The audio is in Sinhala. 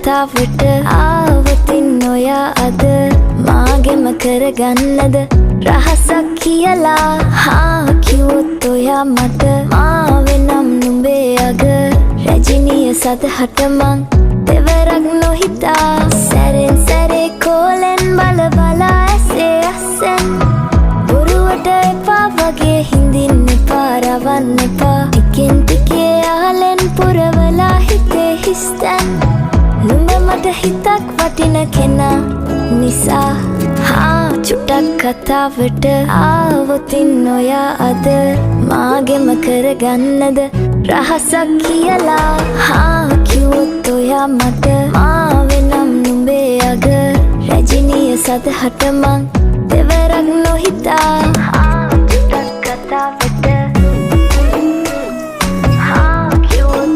කතාවට ආවතින් ඔයා අද මාගෙම කරගන්නද රහසක් කියලා කිව්වොත් ඔයා මට මාවෙනම් නුඹේ අග රැජිනිය සදහට මං දෙවරක් නොහිතා සැරෙන් සැරේ කෝලෙන් බල බලා ඇසේ අස්සෙන් බොරුවට එපා වගේ හිඳින්න එපා රවන්න එපා ටිකෙන් ටිකේ ආලෙන් පුරවලා හිතේ හිස්තැන් නුඹ මට හිතක් වටින කෙනා නිසා චුට්ටක් කතාවට ආවොතින් ඔයා අද මාගෙම කරගන්නද රහසක් කියලා කිව්වොත් ඔයා මට මාවෙනම් නුඹේ අග රැජිනිය සදහට මං